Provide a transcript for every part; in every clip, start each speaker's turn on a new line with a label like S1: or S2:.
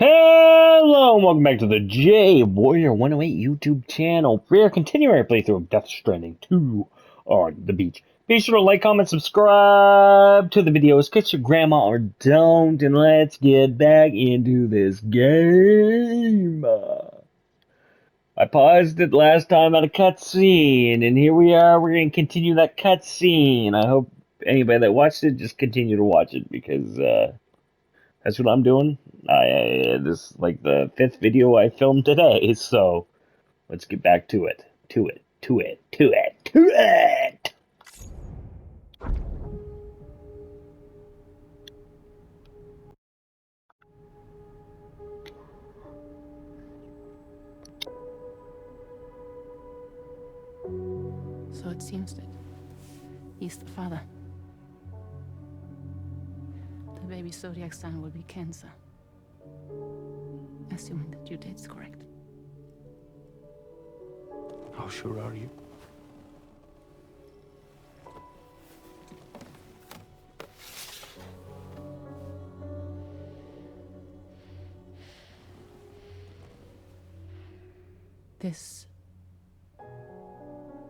S1: Hello and welcome back to the J Warrior 108 YouTube channel. We are continuing our playthrough of Death Stranding 2 on the beach. Be sure to like, comment, subscribe to the videos, kiss your grandma or don't, and let's get back into this game. I paused it last time at a cutscene, and here we are. We're going to continue that cutscene. I hope anybody that watched it just continue to watch it because, that's what I'm doing. This is like the 5th video I filmed today, so let's get back to it. To it.
S2: So it seems that he's the father. The baby zodiac sign will be Cancer. Assuming that due date's correct.
S3: How sure are you?
S2: This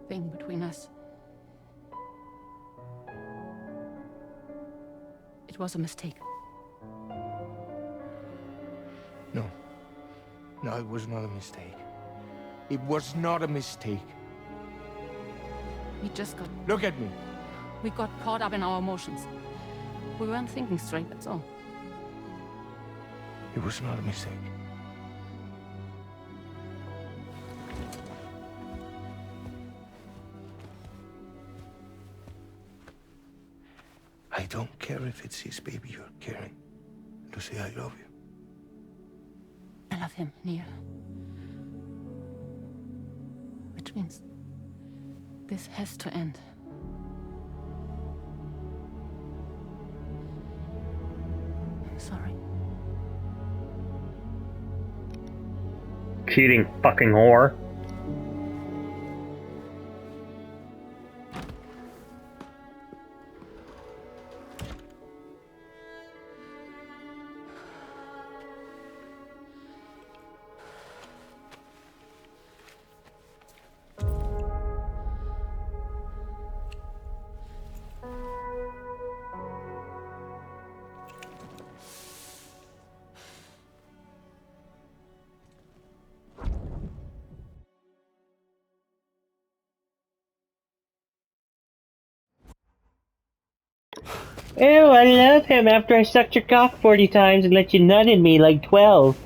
S2: thing between us, it was a mistake.
S3: No. No, it was not a mistake. It was not a mistake.
S2: We just got...
S3: Look at me.
S2: We got caught up in our emotions. We weren't thinking straight, that's all.
S3: It was not a mistake. I don't care if it's his baby you're carrying. Lucy, I love you.
S2: I love him, Neil. Which means this has to end. I'm sorry.
S1: Cheating fucking whore. Ew, I love him after I sucked your cock 40 times and let you nut in me like 12.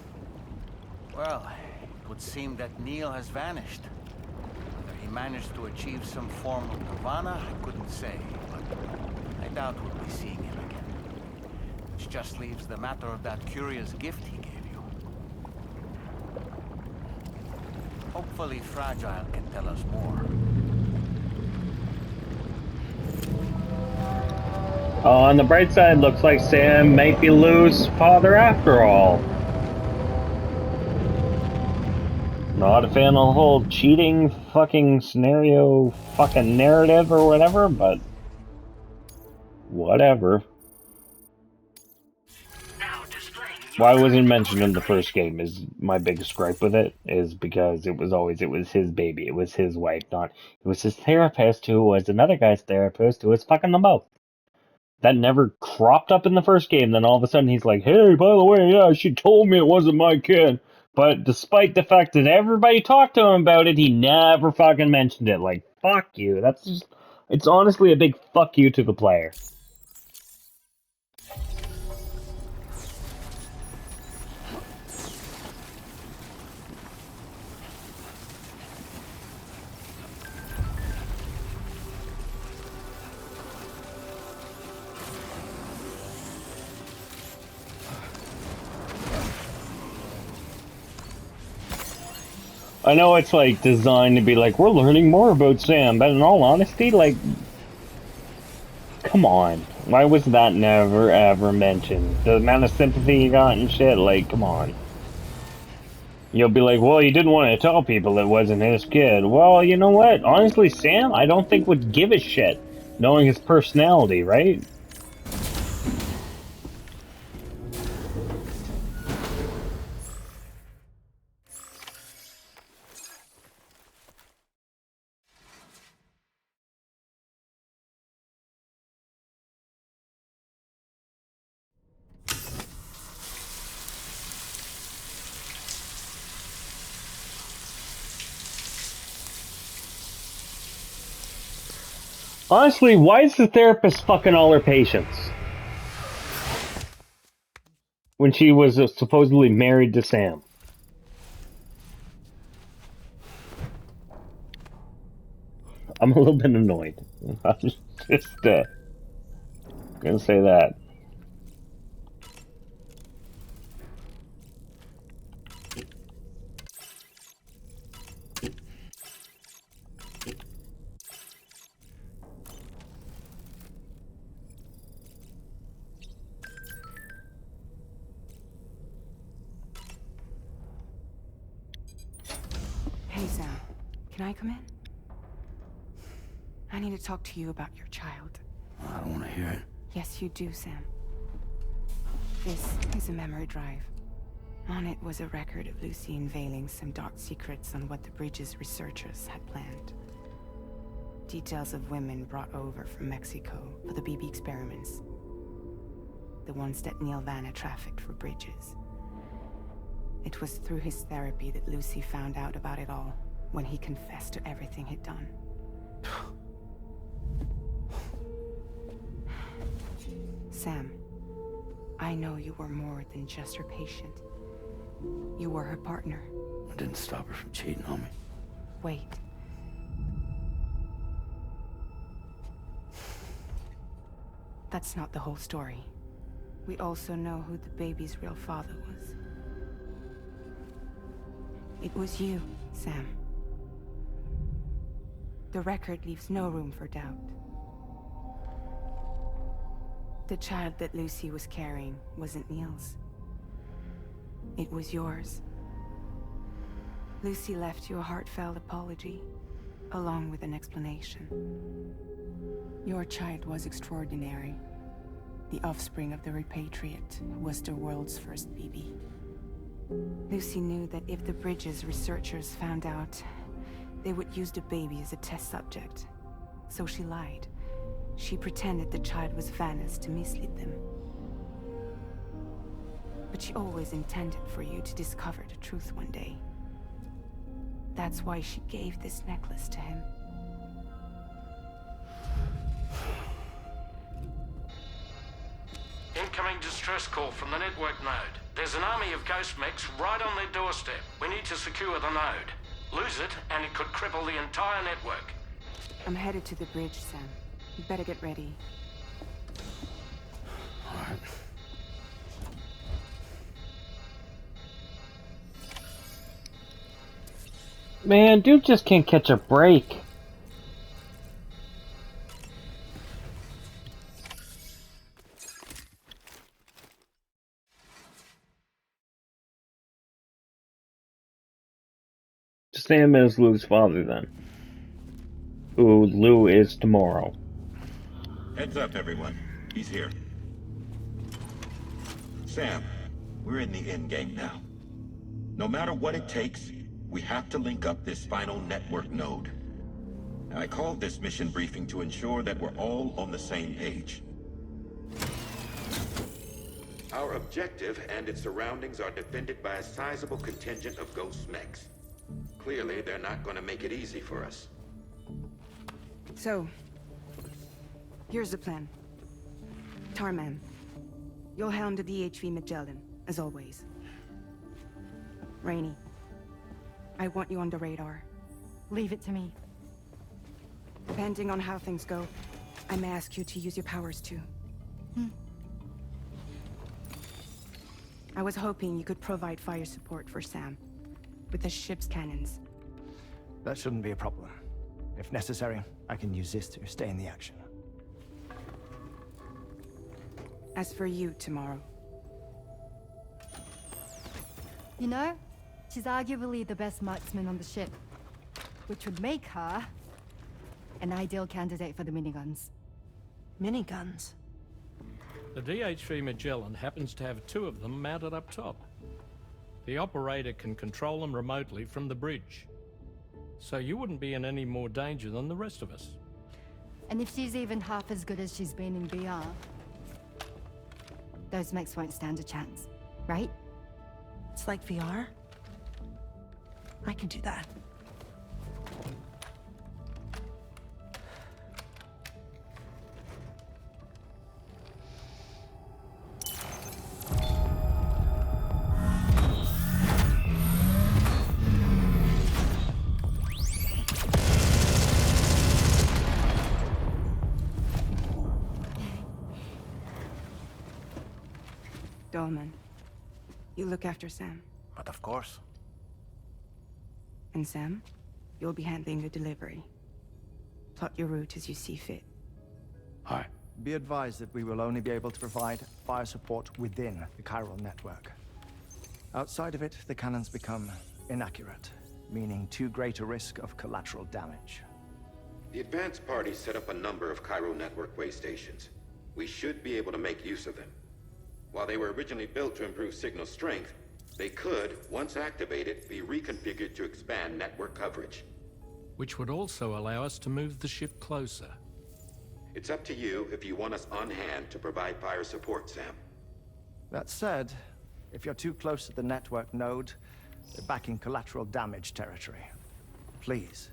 S4: Well, it would seem that Neil has vanished. Whether he managed to achieve some form of nirvana, I couldn't say, but I doubt we'll be seeing him again. Which just leaves the matter of that curious gift he gave you. Hopefully Fragile can tell us more.
S1: On the bright side, looks like Sam might be Lou's father after all. Not a fan of the whole cheating fucking scenario fucking narrative or whatever, but whatever. Why wasn't it mentioned in the first game is my biggest gripe with it, is because it was his baby, it was his wife, not, it was his therapist who was another guy's therapist who was fucking them both. That never cropped up in the first game. Then all of a sudden he's like, hey, by the way, yeah, she told me it wasn't my kid. But despite the fact that everybody talked to him about it, he never fucking mentioned it. Like, fuck you. That's just, it's honestly a big fuck you to the player. I know it's like designed to be like, we're learning more about Sam, but in all honesty, like, come on. Why was that never ever mentioned? The amount of sympathy you got and shit, like, come on. You'll be like, well, he didn't want to tell people it wasn't his kid. Well, you know what? Honestly, Sam, I don't think would give a shit, knowing his personality, right? Honestly, why is the therapist fucking all her patients? When she was supposedly married to Sam. I'm a little bit annoyed. I'm just gonna say that.
S5: Hey, Sam. Can I come in? I need to talk to you about your child.
S4: I don't want to hear it.
S5: Yes, you do, Sam. This is a memory drive. On it was a record of Lucy unveiling some dark secrets on what the Bridges researchers had planned. Details of women brought over from Mexico for the BB experiments. The ones that Neil Vanna trafficked for Bridges. It was through his therapy that Lucy found out about it all, when he confessed to everything he'd done. Sam, I know you were more than just her patient. You were her partner.
S4: I didn't stop her from cheating on me.
S5: Wait. That's not the whole story. We also know who the baby's real father was. It was you, Sam. The record leaves no room for doubt. The child that Lucy was carrying wasn't Neil's. It was yours. Lucy left you a heartfelt apology, along with an explanation. Your child was extraordinary. The offspring of the repatriate who was the world's first BB. Lucy knew that if the Bridges researchers found out, they would use the baby as a test subject. So she lied. She pretended the child was Vanna's to mislead them. But she always intended for you to discover the truth one day. That's why she gave this necklace to him.
S6: Incoming distress call from the network node. There's an army of ghost mechs right on their doorstep. We need to secure the node. Lose it, and it could cripple the entire network.
S5: I'm headed to the bridge, Sam. You better get ready.
S4: All right.
S1: Man, dude just can't catch a break. Sam is Lou's father, then. Who Lou is tomorrow.
S7: Heads up, everyone. He's here. Sam, we're in the endgame now. No matter what it takes, we have to link up this final network node. I called this mission briefing to ensure that we're all on the same page. Our objective and its surroundings are defended by a sizable contingent of ghost mechs. Clearly, they're not going to make it easy for us.
S5: So, here's the plan. Tarman, you'll helm the DHV Magellan, as always. Rainey, I want you on the radar.
S8: Leave it to me.
S5: Depending on how things go, I may ask you to use your powers too. I was hoping you could provide fire support for Sam, with the ship's cannons.
S9: That shouldn't be a problem. If necessary, I can use this to stay in the action.
S5: As for you, tomorrow.
S8: You know, she's arguably the best marksman on the ship, which would make her an ideal candidate for the miniguns.
S10: Miniguns?
S6: The DHV Magellan happens to have 2 of them mounted up top. The operator can control them remotely from the bridge. So you wouldn't be in any more danger than the rest of us.
S8: And if she's even half as good as she's been in VR, those mechs won't stand a chance, right?
S10: It's like VR? I can do that.
S5: Dolman. You look after Sam.
S4: But of course.
S5: And Sam, you'll be handling the delivery. Plot your route as you see fit.
S9: Hi. Be advised that we will only be able to provide fire support within the chiral network. Outside of it, the cannons become inaccurate, meaning too great a risk of collateral damage.
S7: The advanced party set up a number of chiral network way stations. We should be able to make use of them. While they were originally built to improve signal strength, they could, once activated, be reconfigured to expand network coverage.
S6: Which would also allow us to move the ship closer.
S7: It's up to you if you want us on hand to provide fire support, Sam.
S9: That said, if you're too close to the network node, you're back in collateral damage territory. Please,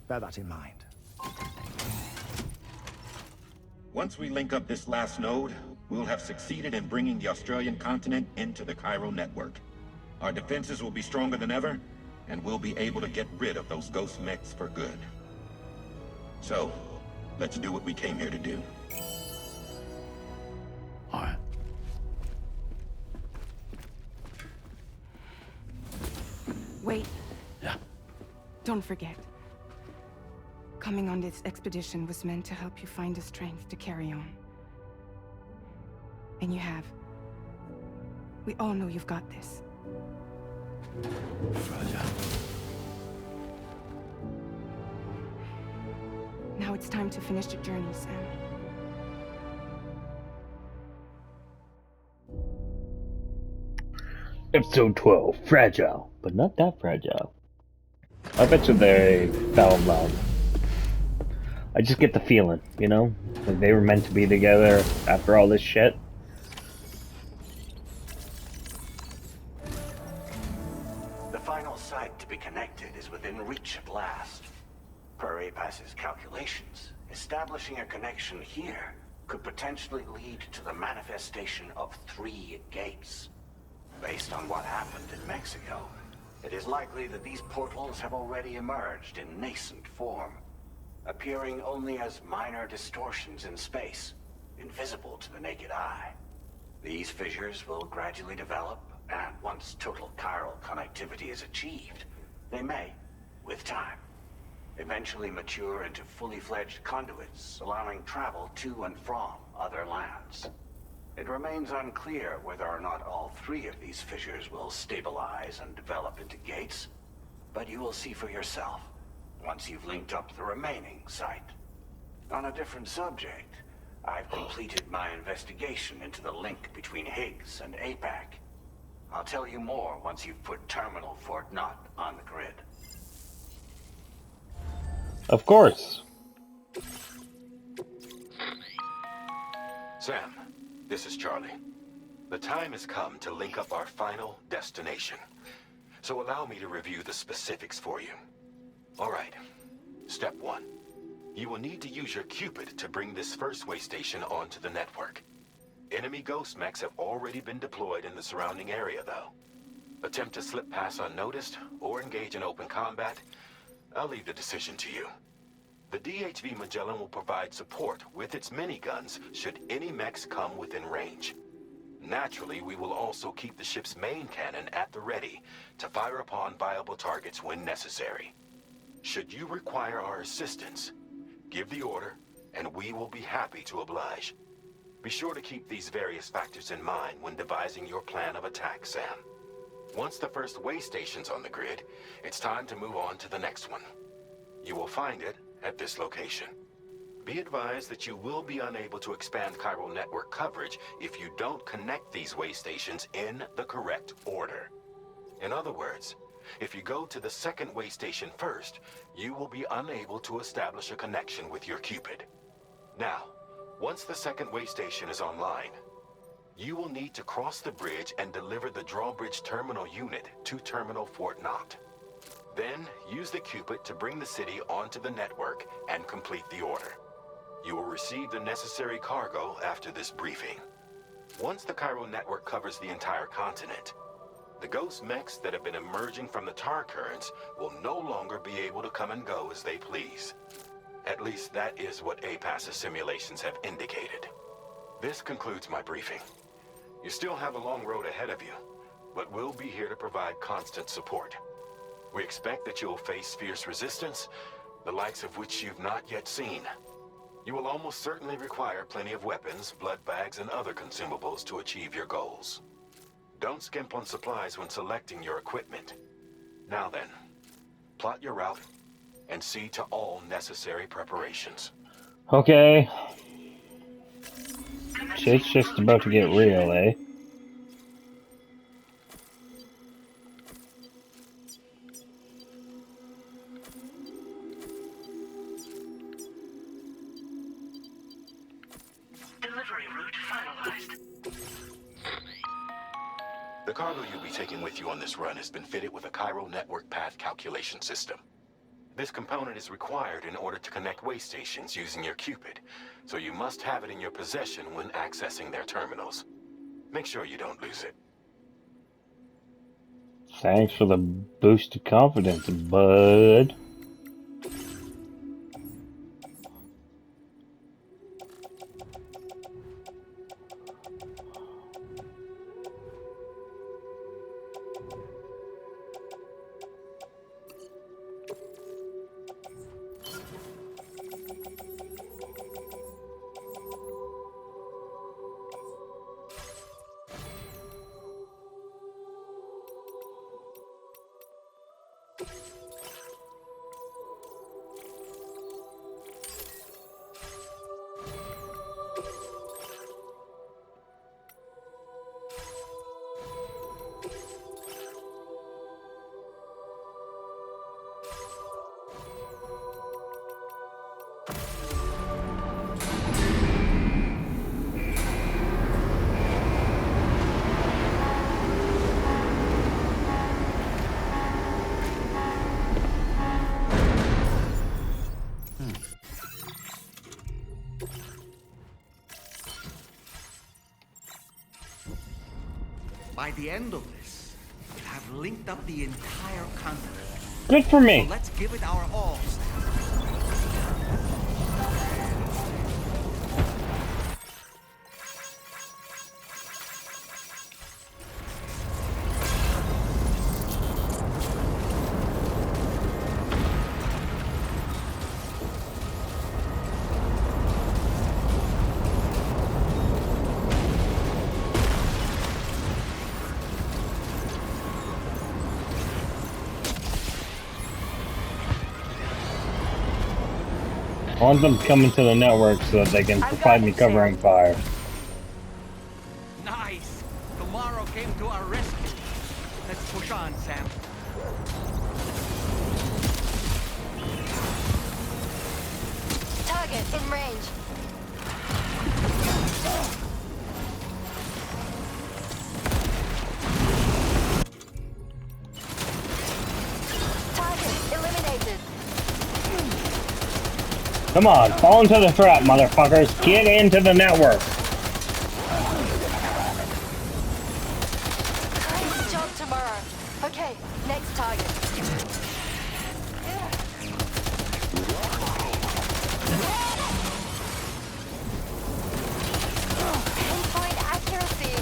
S9: bear that in mind.
S7: Once we link up this last node, we'll have succeeded in bringing the Australian continent into the chiral network. Our defenses will be stronger than ever, and we'll be able to get rid of those ghost mechs for good. So, let's do what we came here to do.
S9: Alright.
S5: Wait.
S9: Yeah.
S5: Don't forget. Coming on this expedition was meant to help you find the strength to carry on. And you have. We all know you've got this.
S9: Fragile.
S5: Now it's time to finish the journey, Sam.
S1: Episode 12, Fragile, but not that fragile. I bet you they fell in love. I just get the feeling, you know? Like they were meant to be together after all this shit.
S11: The final site to be connected is within reach at last. Per APAS's calculations, establishing a connection here could potentially lead to the manifestation of 3 gates. Based on what happened in Mexico, it is likely that these portals have already emerged in nascent form, appearing only as minor distortions in space, invisible to the naked eye. These fissures will gradually develop, and once total chiral connectivity is achieved, they may, with time, eventually mature into fully fledged conduits, allowing travel to and from other lands. It remains unclear whether or not all 3 of these fissures will stabilize and develop into gates, but you will see for yourself once you've linked up the remaining site. On a different subject, I've completed my investigation into the link between Higgs and APAC. I'll tell you more once you've put Terminal Fort Knott on the grid.
S1: Of course.
S7: Sam, this is Charlie. The time has come to link up our final destination. So allow me to review the specifics for you. Alright, step 1. You will need to use your Cupid to bring this first way station onto the network. Enemy ghost mechs have already been deployed in the surrounding area, though. Attempt to slip past unnoticed or engage in open combat, I'll leave the decision to you. The DHV Magellan will provide support with its miniguns should any mechs come within range. Naturally, we will also keep the ship's main cannon at the ready to fire upon viable targets when necessary. Should you require our assistance, give the order, and we will be happy to oblige. Be sure to keep these various factors in mind when devising your plan of attack, Sam. Once the first way station's on the grid, it's time to move on to the next one. You will find it at this location. Be advised that you will be unable to expand chiral network coverage if you don't connect these way stations in the correct order. In other words, if you go to the second way station first, you will be unable to establish a connection with your Cupid. Now, once the second way station is online, you will need to cross the bridge and deliver the drawbridge terminal unit to Terminal Fort Knott. Then, use the Cupid to bring the city onto the network and complete the order. You will receive the necessary cargo after this briefing. Once the chiral network covers the entire continent, the ghost mechs that have been emerging from the tar currents will no longer be able to come and go as they please. At least that is what APAS's simulations have indicated. This concludes my briefing.
S12: You still have a long road ahead of you, but we'll be here to provide constant support. We expect that you'll face fierce resistance, the likes of which you've not yet seen. You will almost certainly require plenty of weapons, blood bags, and other consumables to achieve your goals. Don't skimp on supplies when selecting your equipment. Now then, plot your route and see to all necessary preparations.
S1: Okay. Shit's just about to get real, eh?
S11: Delivery route finalized.
S12: The cargo you'll be taking with you on this run has been fitted with a chiral network path calculation system. This component is required in order to connect way stations using your Cupid, so you must have it in your possession when accessing their terminals. Make sure you don't lose it.
S1: Thanks for the boost of confidence, bud.
S4: By the end of this, we'll have linked up the entire continent.
S1: Good for me.
S4: So let's give it our all.
S1: I want them coming to the network so that they can provide me covering fire.
S4: Nice! Tomorrow came to our rescue. Let's push on, Sam.
S8: Target in range. Target eliminated.
S1: Come on, fall into the trap, motherfuckers. Get into the network.
S8: Nice job tomorrow. Okay, next target. Pinpoint accuracy.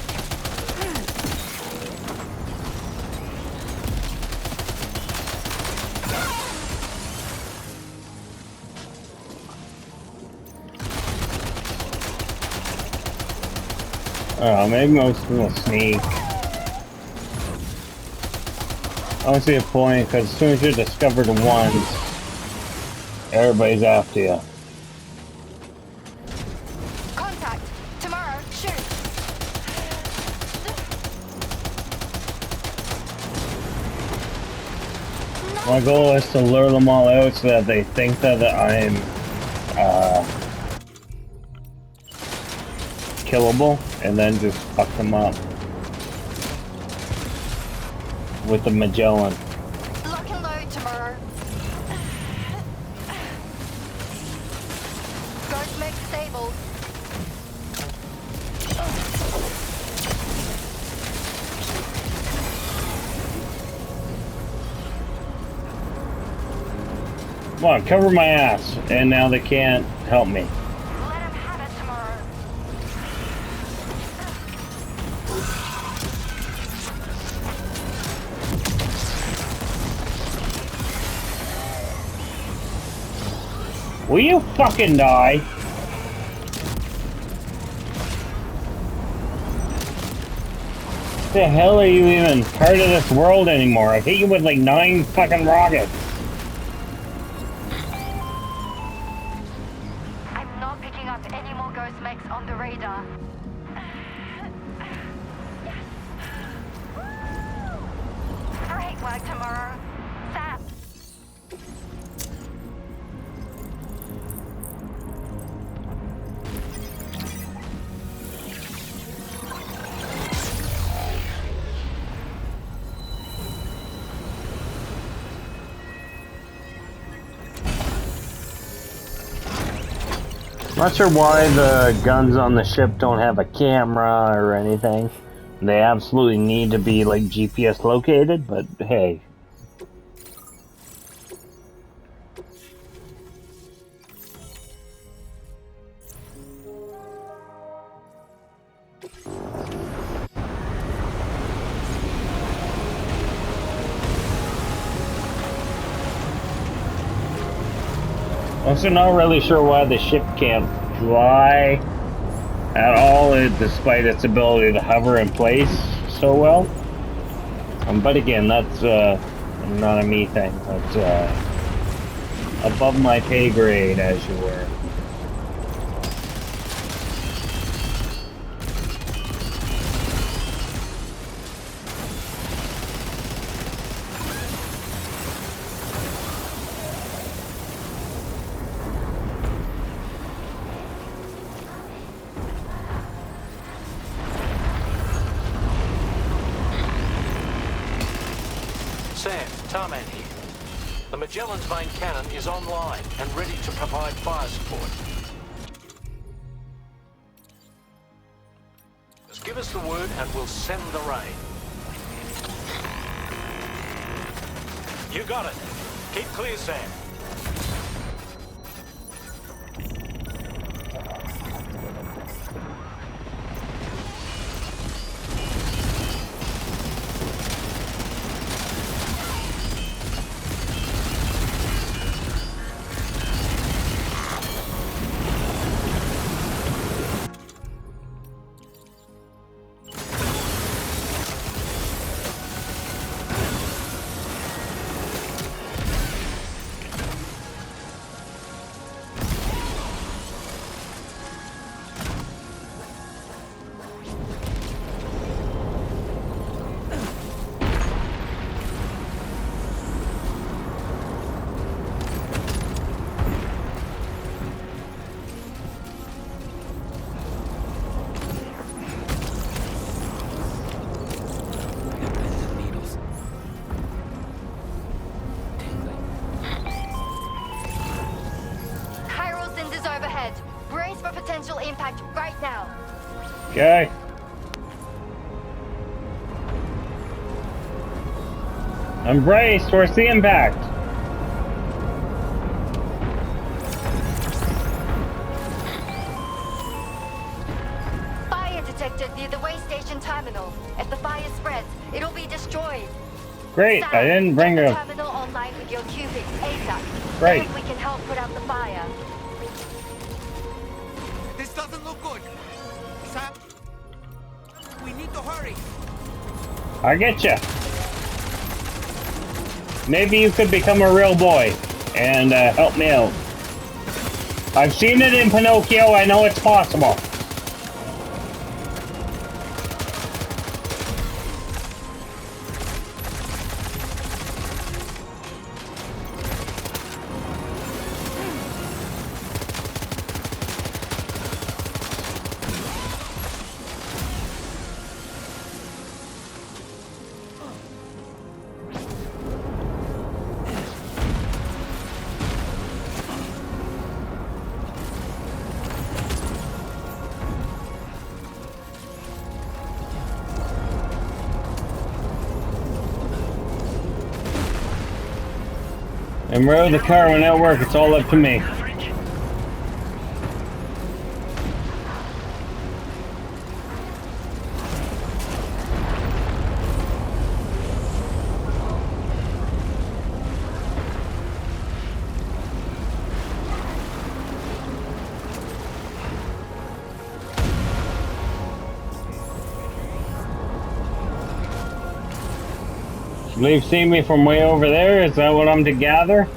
S1: Oh, maybe most people will sneak. I don't see a point, because as soon as you're discovered once, everybody's after you.
S8: Contact. Tomorrow, shoot.
S1: My goal is to lure them all out so that they think that I'm killable, and then just fuck them up with the Magellan.
S8: Lock and load tomorrow. Ghost mech stable.
S1: Come on, cover my ass, and now they can't help me.
S8: Let him have it tomorrow.
S1: Will you fucking die? What the hell are you even part of this world anymore? I've hit you with like 9 fucking rockets.
S8: I'm not picking up any more ghost mechs on the radar. Great work tomorrow. Sam.
S1: Not sure why the guns on the ship don't have a camera or anything. They absolutely need to be like GPS located, but hey. Also not really sure why the ship can't fly at all, despite its ability to hover in place so well. But again, that's not a me thing. That's above my pay grade, as you were.
S6: Sam, Tarman here. The Magellan's main cannon is online and ready to provide fire support. Just give us the word and we'll send the rain. You got it. Keep clear, Sam.
S8: Impact right now.
S1: Okay. Embrace towards the impact.
S8: Fire detected near the way station terminal. If the fire spreads, it'll be destroyed.
S1: Great,
S8: Sam,
S1: I didn't bring
S8: get the
S1: a...
S8: terminal online with your cubics ASAP.
S1: Great.
S8: Then we can help put out the fire.
S3: This doesn't look good. Sam, we need to hurry.
S1: I get you. Maybe you could become a real boy and help me out. I've seen it in Pinocchio. I know it's possible. And where the car will not work, it's all up to me. They've seen me from way over there. Is that what I'm to gather?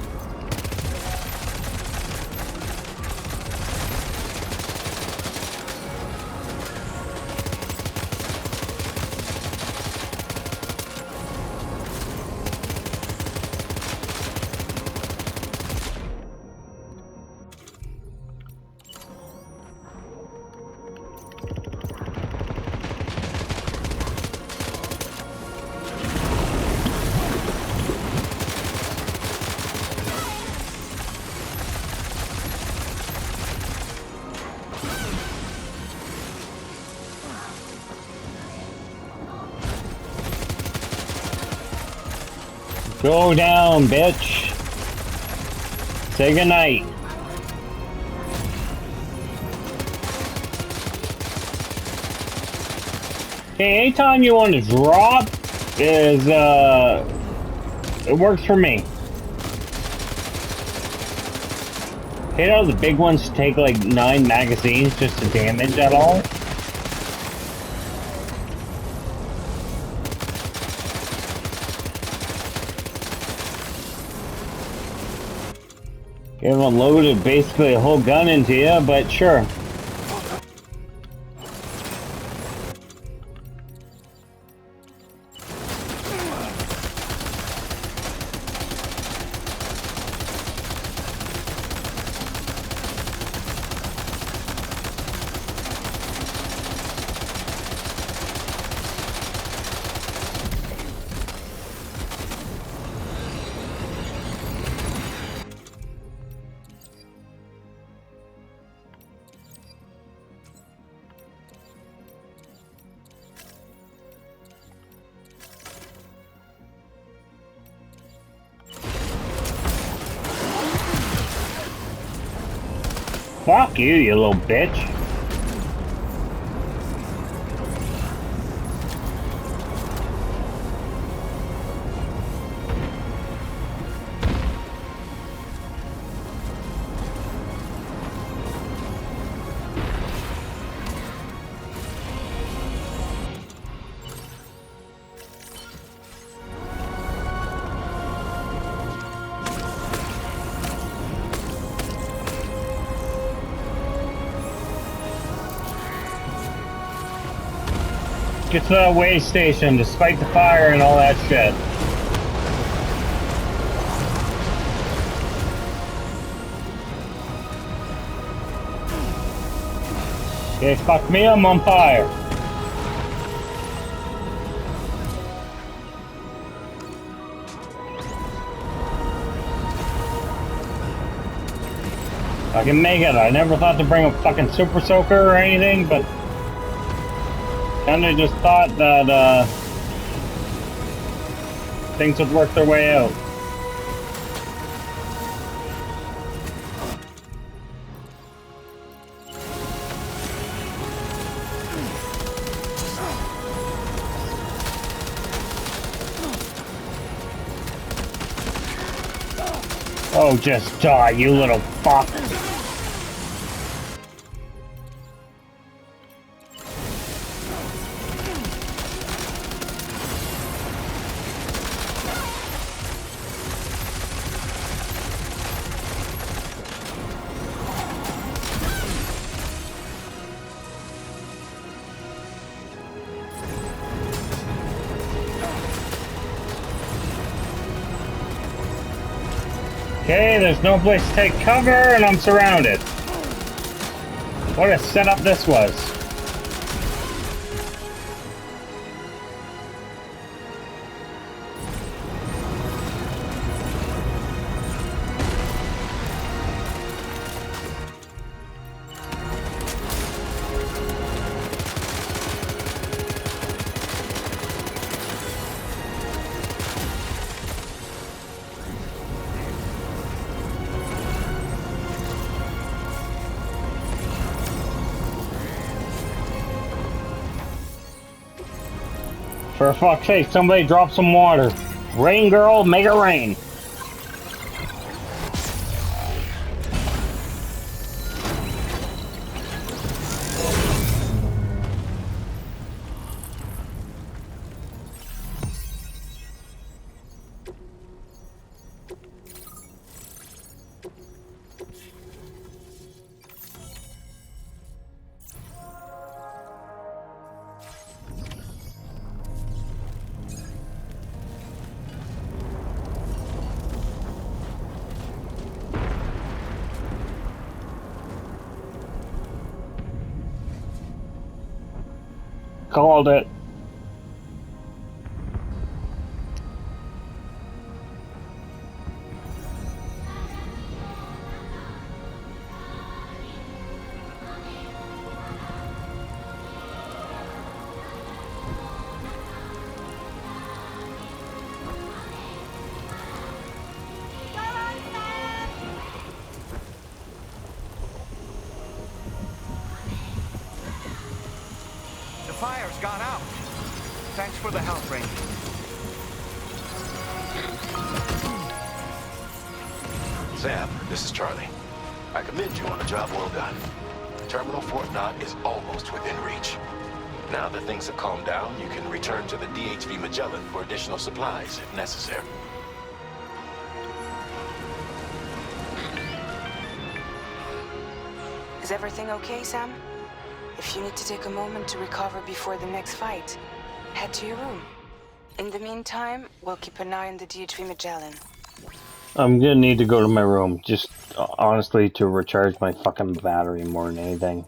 S1: Go down, bitch. Say goodnight. Okay, anytime you want to drop is, it works for me. You know the big ones take like 9 magazines just to damage at all? You haven't loaded basically a whole gun into you, but sure. Fuck you, you little bitch. Get to that way station, despite the fire and all that shit. Okay, fuck me, I'm on fire. I can make it. I never thought to bring a fucking super soaker or anything, but kinda just thought that, things would work their way out. Oh, just die, you little fuck. Okay, there's no place to take cover, and I'm surrounded. What a setup this was. For fuck's sake, somebody drop some water. Rain girl, make it rain. Called it.
S9: The fire's gone out. Thanks for the help, Ranger.
S12: Sam, this is Charlie. I commend you on a job well done. Terminal Fort Knott is almost within reach. Now that things have calmed down, you can return to the DHV Magellan for additional supplies if necessary.
S5: Is everything okay, Sam? If you need to take a moment to recover before the next fight, head to your room. In the meantime, we'll keep an eye on the DHV Magellan.
S1: I'm gonna need to go to my room, just honestly to recharge my fucking battery more than anything.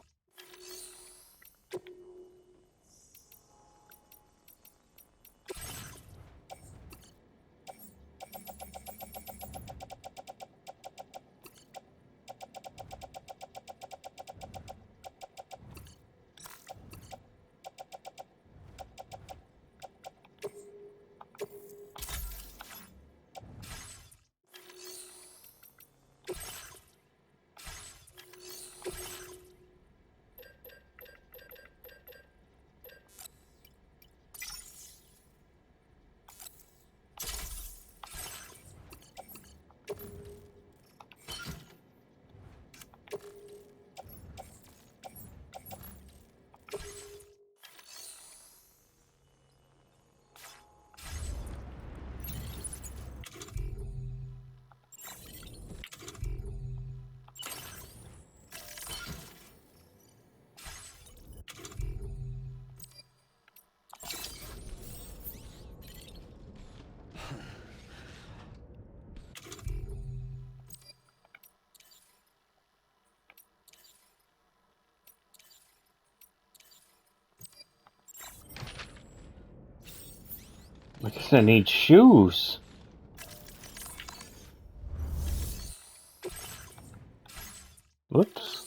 S1: I guess I need shoes. Whoops.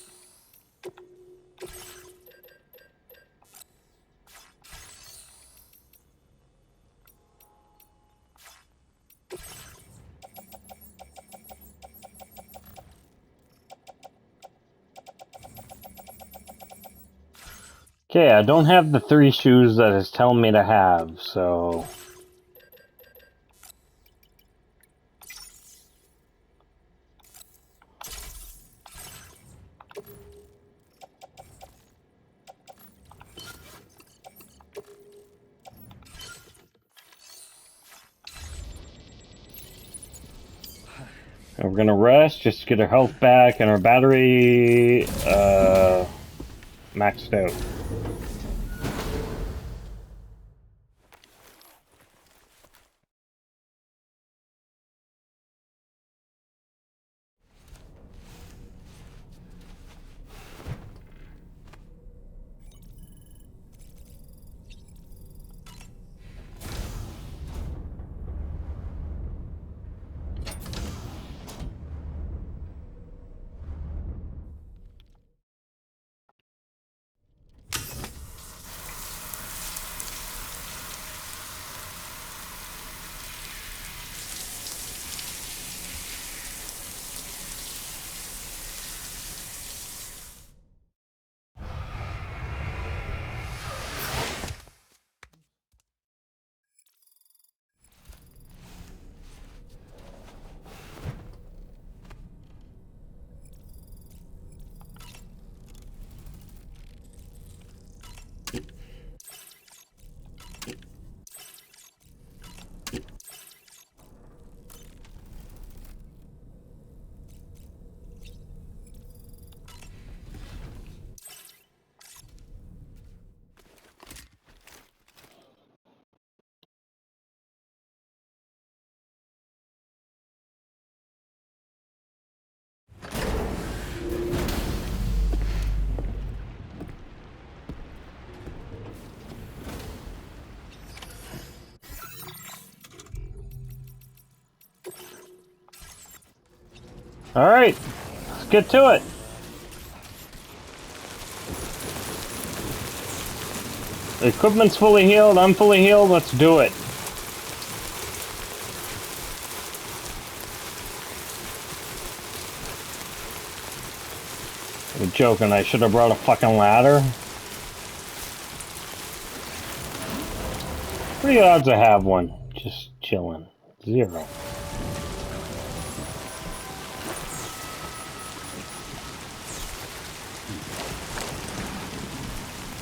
S1: Okay, I don't have the 3 shoes that it's telling me to have, so... And we're gonna rest, just to get our health back and our battery, maxed out. Alright, let's get to it. The equipment's fully healed, I'm fully healed, let's do it. You're joking, I should have brought a fucking ladder. Pretty good odds I have one. Just chilling. 0.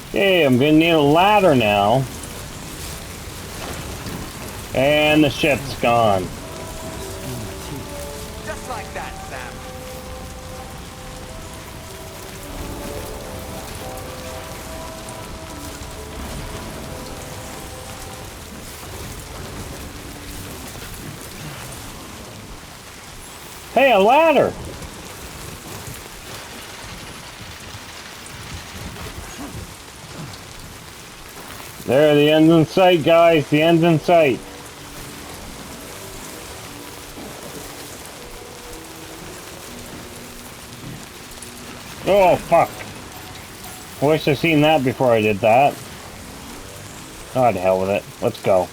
S1: Okay, I'm gonna need a ladder now. And the ship's gone.
S4: Just like that, Sam.
S1: Hey, a ladder! There, the end's in sight, guys. The end's in sight. Oh, fuck. I wish I'd seen that before I did that. Oh, to hell with it. Let's go.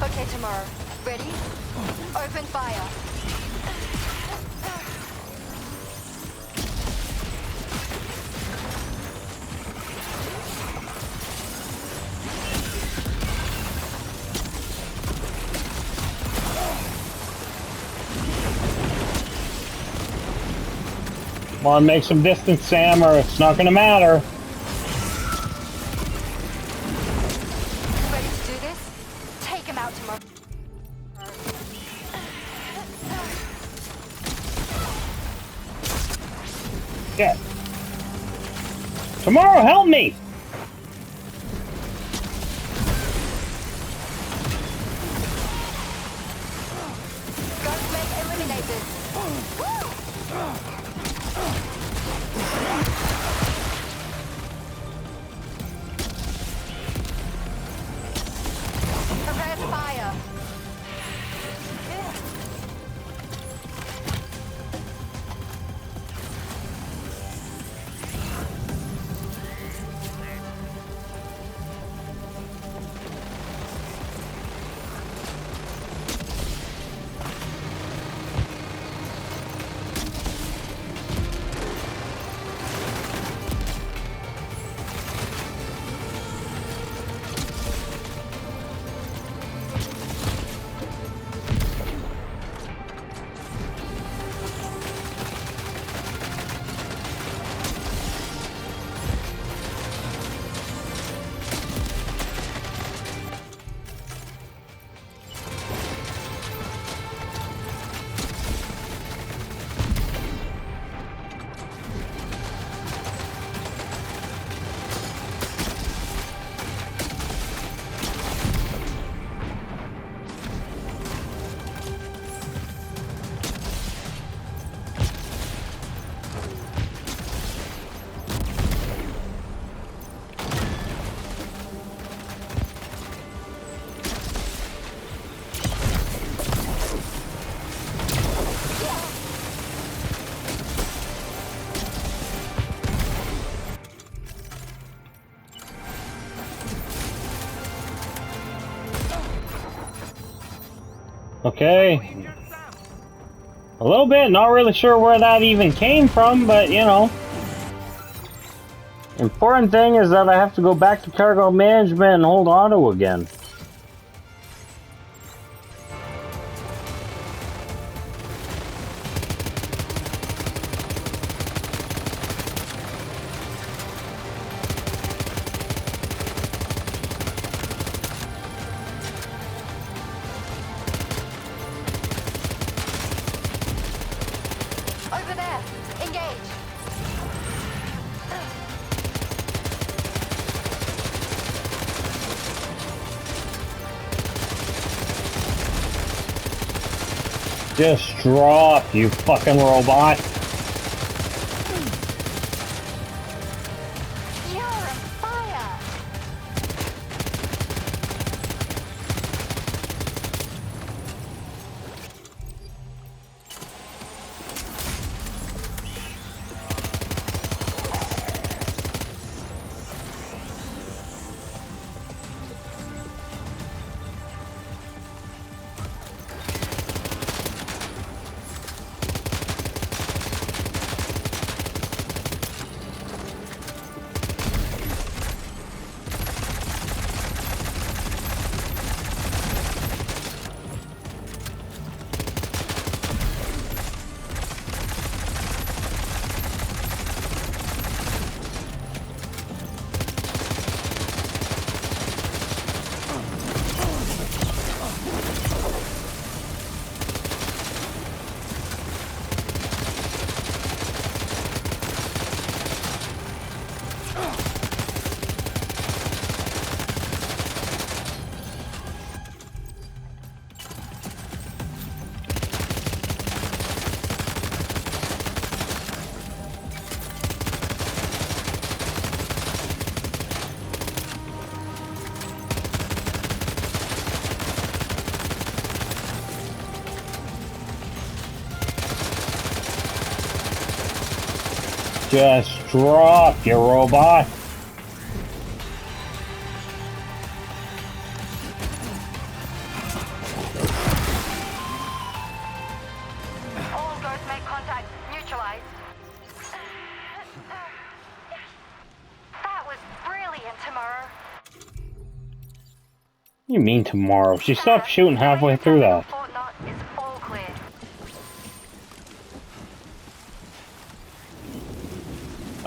S8: Okay, tomorrow. Ready? Open fire.
S1: Come on, make some distance, Sam, or it's not gonna matter.
S8: Ready to do this? Take him out tomorrow.
S1: Yeah. Tomorrow, help me!
S8: Gunmen eliminated. Prepare to fire.
S1: Okay. A little bit, not really sure where that even came from, but you know. Important thing is that I have to go back to cargo management and hold auto again.
S13: engage.
S1: Just drop, you fucking robot.
S13: You're on fire.
S1: Just drop, you robot.
S13: All ghosts make contact. Neutralized. That was brilliant, tomorrow.
S1: What do you mean tomorrow? She stopped shooting halfway through that.
S13: Fort Knot is all clear.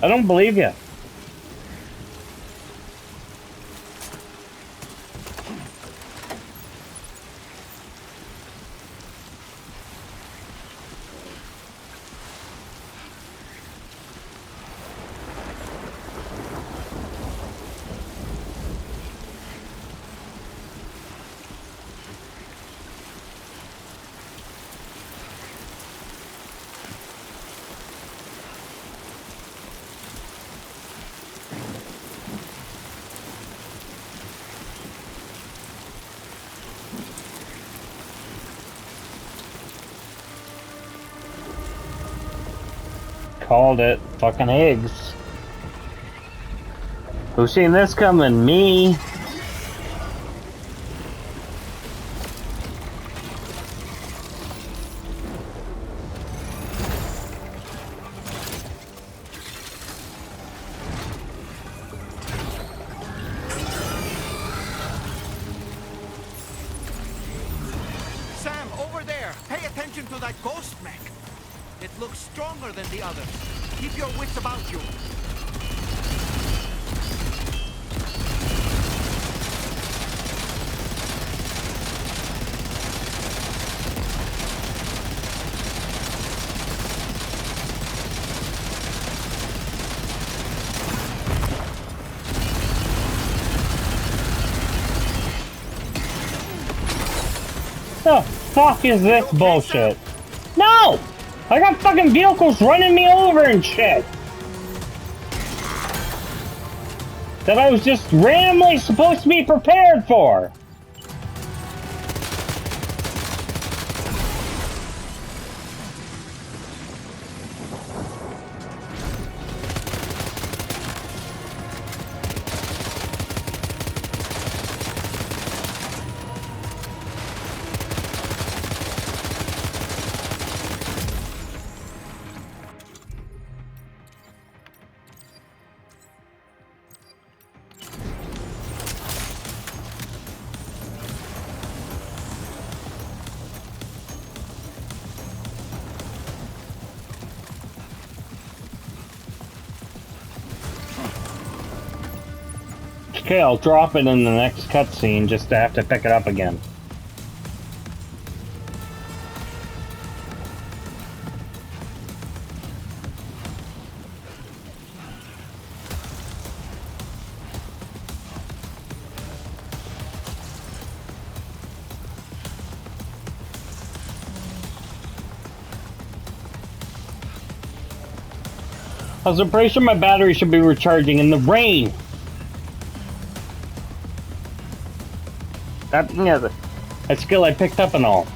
S1: I don't believe you. Called it. Fucking eggs. Who's seen this coming? Me.
S3: Sam, over there! Pay attention to that ghost mech! It looks stronger than the others. Keep your wits about you.
S1: The fuck is this bullshit? No! I got fucking vehicles running me over and shit! That I was just randomly supposed to be prepared for! Okay, I'll drop it in the next cutscene just to have to pick it up again. I was pretty sure my battery should be recharging in the rain. That, yeah, that skill I picked up and all.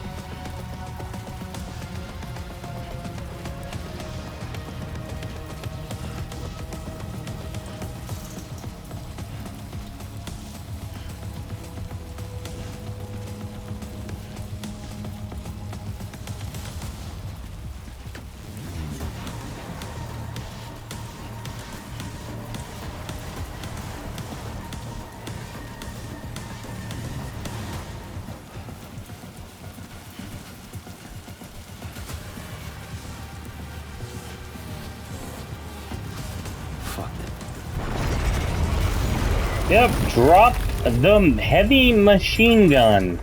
S1: Yep, drop the heavy machine gun.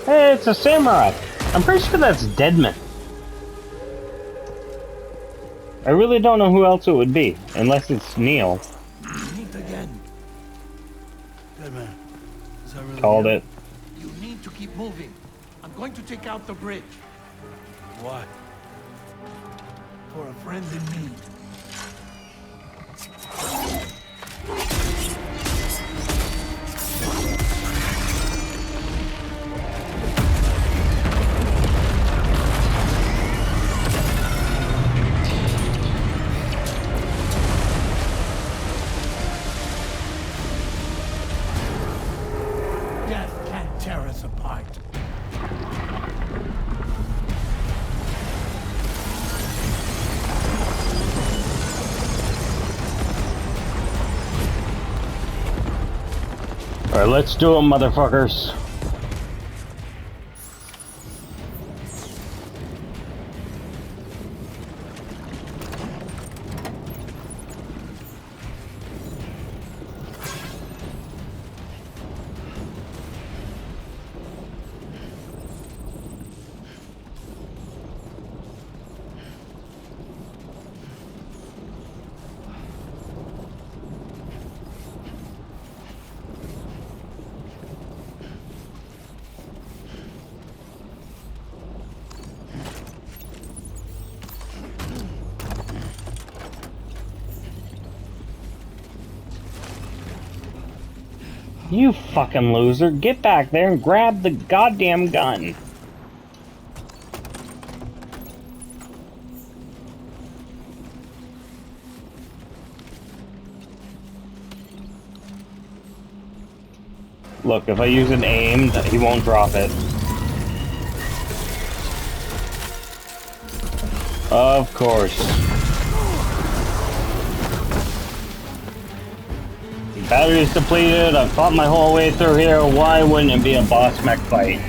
S1: Hey, it's a samurai. I'm pretty sure that's Deadman. I really don't know who else it would be, unless it's Neil.
S3: Meet again. Deadman, is that really
S1: Called
S3: you?
S1: it.
S3: You need to keep moving. I'm going to take out the bridge. Why? For a friend in need. Death can't tear us apart.
S1: Alright, let's do it, motherfuckers. You fucking loser, get back there and grab the goddamn gun. Look, if I use an aim, he won't drop it. Of course. Battery is depleted, I've fought my whole way through here, why wouldn't it be a boss mech fight?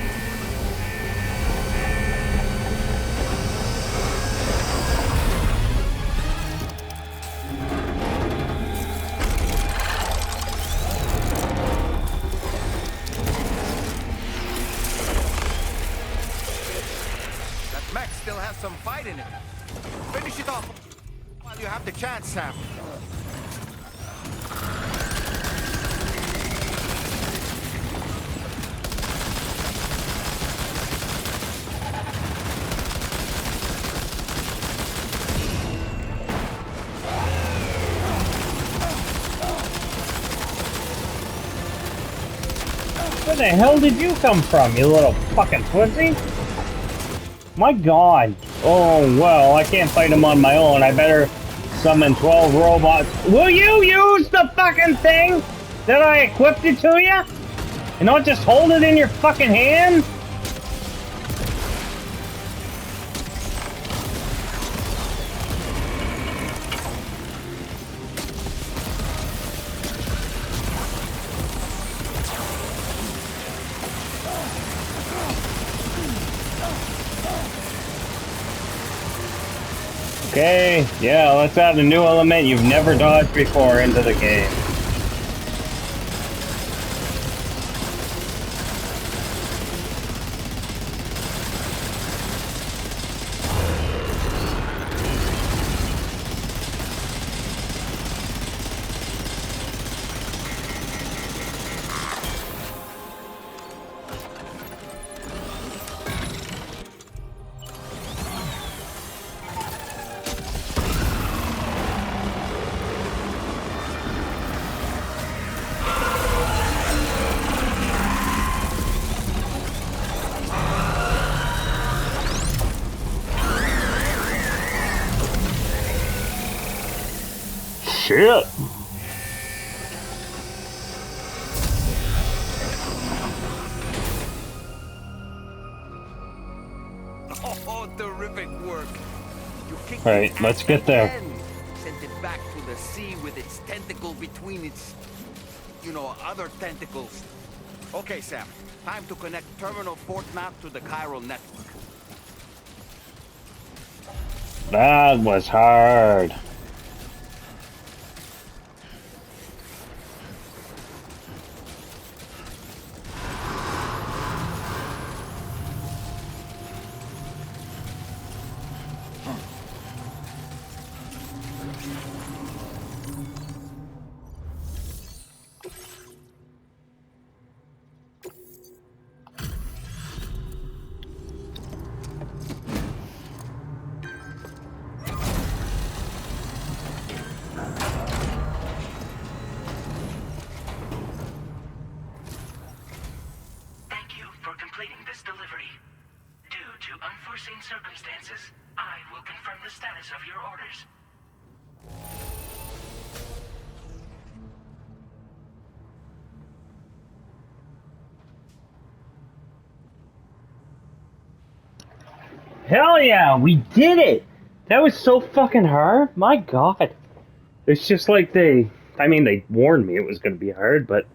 S3: That mech still has some fight in it. Finish it off while you have the chance, Sam.
S1: Where the hell did you come from, you little fucking pussy? My god. Oh, well, I can't fight him on my own. I better summon 12 robots. Will you use the fucking thing that I equipped it to you? And not just hold it in your fucking hand? Okay, yeah, let's add a new element you've never dodged before into the game. shit.
S3: Oh, terrific work. You kicked
S1: Alright,
S3: its
S1: let's
S3: ass
S1: get there.
S3: again. Sent it back to the sea with its tentacle between its, other tentacles. Okay, Sam. Time to connect Terminal Port Map to the chiral network.
S1: That was hard.
S14: Thank you for completing this delivery. Due to unforeseen circumstances, I will confirm the status of your orders.
S1: Hell yeah, we did it! That was so fucking hard. My god. It's just like they warned me it was gonna be hard, but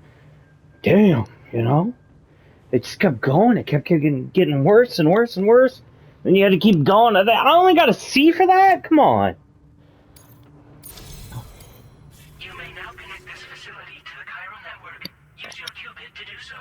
S1: damn, it just kept going. It kept getting worse and worse and worse. Then you had to keep going. I only got a C for that? Come on.
S14: You may now connect this facility to the chiral network. Use your qubit to do so.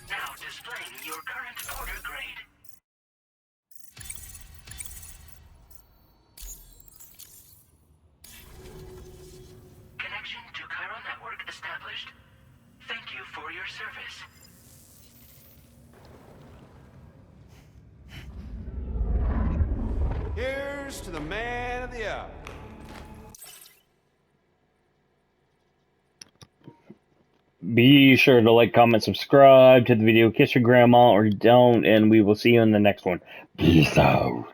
S14: Now displaying your current order grade. Connection to chiral network established. Thank you for your service.
S3: Here's to the man of the hour.
S1: Be sure to like, comment, subscribe to the video, kiss your grandma or don't, and we will see you in the next one. Peace out.